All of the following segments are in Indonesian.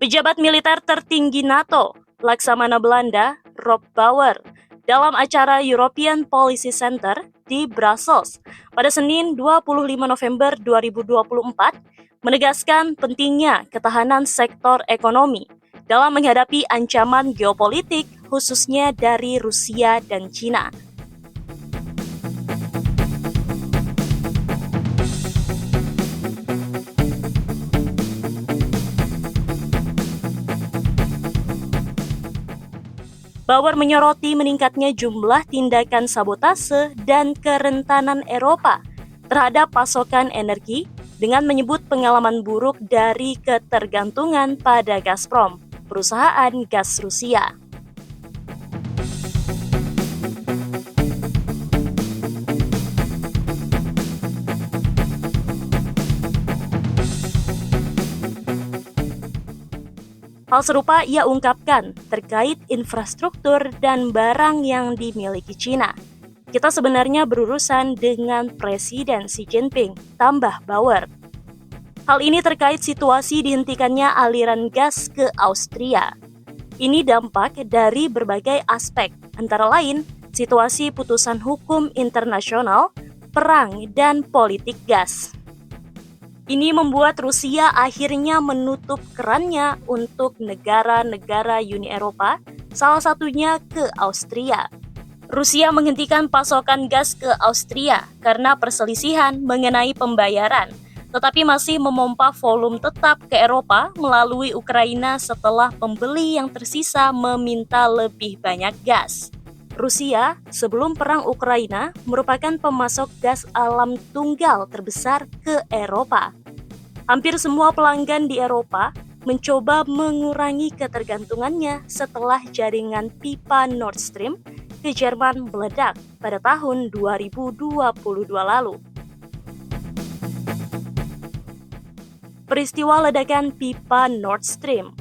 Pejabat militer tertinggi NATO, Laksamana Belanda, Rob Bauer, dalam acara European Policy Center di Brussels pada Senin 25 November 2024 menegaskan pentingnya ketahanan sektor ekonomi dalam menghadapi ancaman geopolitik khususnya dari Rusia dan China. Bauer menyoroti meningkatnya jumlah tindakan sabotase dan kerentanan Eropa terhadap pasokan energi dengan menyebut pengalaman buruk dari ketergantungan pada Gazprom, perusahaan gas Rusia. Hal serupa ia ungkapkan terkait infrastruktur dan barang yang dimiliki China. Kita sebenarnya berurusan dengan Presiden Xi Jinping, tambah Bauer. Hal ini terkait situasi dihentikannya aliran gas ke Austria. Ini dampak dari berbagai aspek, antara lain situasi putusan hukum internasional, perang, dan politik gas. Ini membuat Rusia akhirnya menutup kerannya untuk negara-negara Uni Eropa, salah satunya ke Austria. Rusia menghentikan pasokan gas ke Austria karena perselisihan mengenai pembayaran, tetapi masih memompa volume tetap ke Eropa melalui Ukraina setelah pembeli yang tersisa meminta lebih banyak gas. Rusia, sebelum perang Ukraina, merupakan pemasok gas alam tunggal terbesar ke Eropa. Hampir semua pelanggan di Eropa mencoba mengurangi ketergantungannya setelah jaringan pipa Nord Stream ke Jerman meledak pada tahun 2022 lalu. Peristiwa ledakan pipa Nord Stream.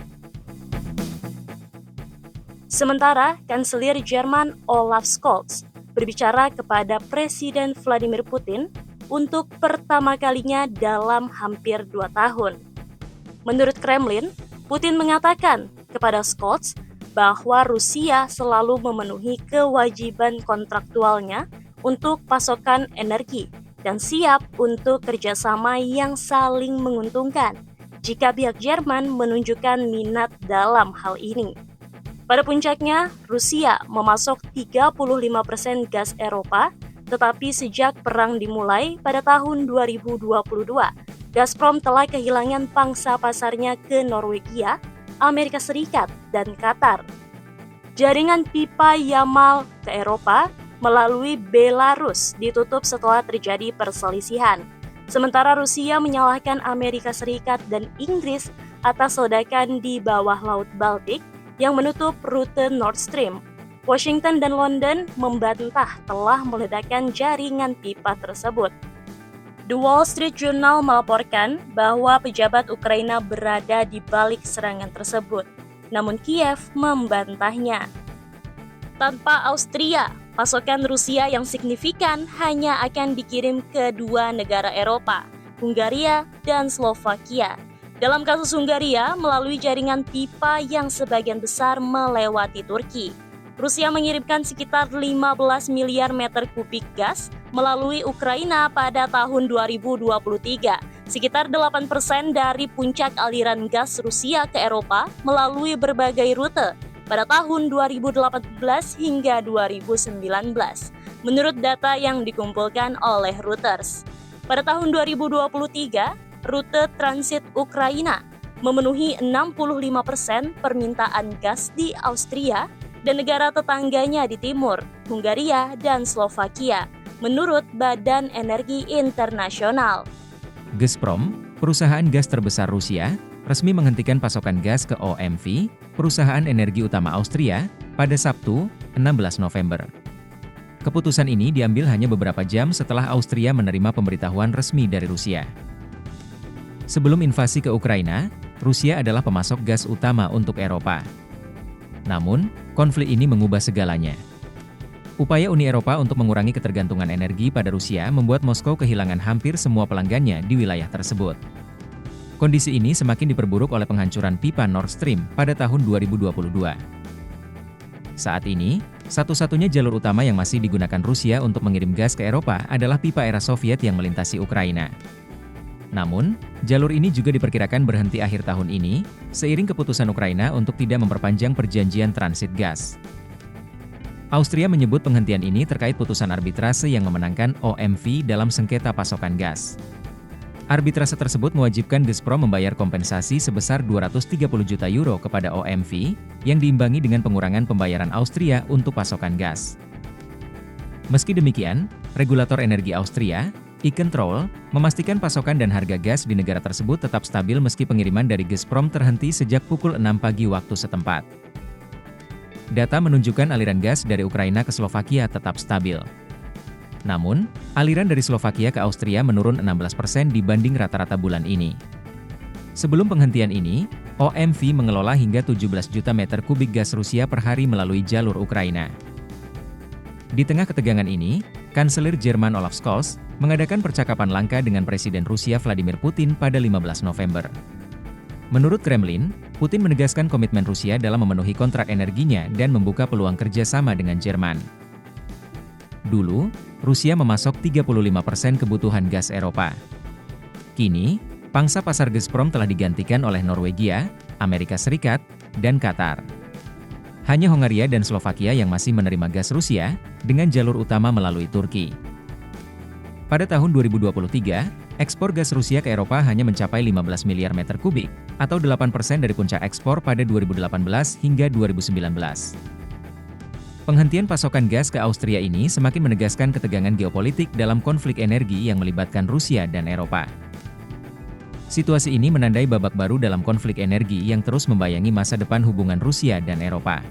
Sementara, Kanselir Jerman Olaf Scholz berbicara kepada Presiden Vladimir Putin untuk pertama kalinya dalam hampir 2 tahun. Menurut Kremlin, Putin mengatakan kepada Scholz bahwa Rusia selalu memenuhi kewajiban kontraktualnya untuk pasokan energi dan siap untuk kerjasama yang saling menguntungkan jika pihak Jerman menunjukkan minat dalam hal ini. Pada puncaknya, Rusia memasok 35% gas Eropa, tetapi sejak perang dimulai pada tahun 2022, Gazprom telah kehilangan pangsa pasarnya ke Norwegia, Amerika Serikat, dan Qatar. Jaringan pipa Yamal ke Eropa melalui Belarus ditutup setelah terjadi perselisihan. Sementara Rusia menyalahkan Amerika Serikat dan Inggris atas ledakan di bawah Laut Baltik yang menutup rute Nord Stream. Washington dan London membantah telah meledakkan jaringan pipa tersebut. The Wall Street Journal melaporkan bahwa pejabat Ukraina berada di balik serangan tersebut, namun Kiev membantahnya. Tanpa Austria, pasokan Rusia yang signifikan hanya akan dikirim ke 2 negara Eropa, Hungaria dan Slovakia. Dalam kasus Hungaria, melalui jaringan pipa yang sebagian besar melewati Turki. Rusia mengirimkan sekitar 15 miliar meter kubik gas melalui Ukraina pada tahun 2023, sekitar 8% dari puncak aliran gas Rusia ke Eropa melalui berbagai rute pada tahun 2018 hingga 2019, menurut data yang dikumpulkan oleh Reuters. Pada tahun 2023, rute transit Ukraina memenuhi 65% permintaan gas di Austria dan negara tetangganya di timur, Hungaria dan Slovakia, menurut Badan Energi Internasional. Gazprom, perusahaan gas terbesar Rusia, resmi menghentikan pasokan gas ke OMV, perusahaan energi utama Austria, pada Sabtu, 16 November. Keputusan ini diambil hanya beberapa jam setelah Austria menerima pemberitahuan resmi dari Rusia. Sebelum invasi ke Ukraina, Rusia adalah pemasok gas utama untuk Eropa. Namun, konflik ini mengubah segalanya. Upaya Uni Eropa untuk mengurangi ketergantungan energi pada Rusia membuat Moskow kehilangan hampir semua pelanggannya di wilayah tersebut. Kondisi ini semakin diperburuk oleh penghancuran pipa Nord Stream pada tahun 2022. Saat ini, satu-satunya jalur utama yang masih digunakan Rusia untuk mengirim gas ke Eropa adalah pipa era Soviet yang melintasi Ukraina. Namun, jalur ini juga diperkirakan berhenti akhir tahun ini, seiring keputusan Ukraina untuk tidak memperpanjang perjanjian transit gas. Austria menyebut penghentian ini terkait putusan arbitrase yang memenangkan OMV dalam sengketa pasokan gas. Arbitrase tersebut mewajibkan Gazprom membayar kompensasi sebesar 230 juta euro kepada OMV, yang diimbangi dengan pengurangan pembayaran Austria untuk pasokan gas. Meski demikian, regulator energi Austria, E-Control, memastikan pasokan dan harga gas di negara tersebut tetap stabil meski pengiriman dari Gazprom terhenti sejak pukul 6 pagi waktu setempat. Data menunjukkan aliran gas dari Ukraina ke Slovakia tetap stabil. Namun, aliran dari Slovakia ke Austria menurun 16% dibanding rata-rata bulan ini. Sebelum penghentian ini, OMV mengelola hingga 17 juta meter kubik gas Rusia per hari melalui jalur Ukraina. Di tengah ketegangan ini, Kanselir Jerman Olaf Scholz mengadakan percakapan langka dengan Presiden Rusia Vladimir Putin pada 15 November. Menurut Kremlin, Putin menegaskan komitmen Rusia dalam memenuhi kontrak energinya dan membuka peluang kerjasama dengan Jerman. Dulu, Rusia memasok 35% kebutuhan gas Eropa. Kini, pangsa pasar Gazprom telah digantikan oleh Norwegia, Amerika Serikat, dan Qatar. Hanya Hongaria dan Slovakia yang masih menerima gas Rusia, dengan jalur utama melalui Turki. Pada tahun 2023, ekspor gas Rusia ke Eropa hanya mencapai 15 miliar meter kubik, atau 8% dari puncak ekspor pada 2018 hingga 2019. Penghentian pasokan gas ke Austria ini semakin menegaskan ketegangan geopolitik dalam konflik energi yang melibatkan Rusia dan Eropa. Situasi ini menandai babak baru dalam konflik energi yang terus membayangi masa depan hubungan Rusia dan Eropa.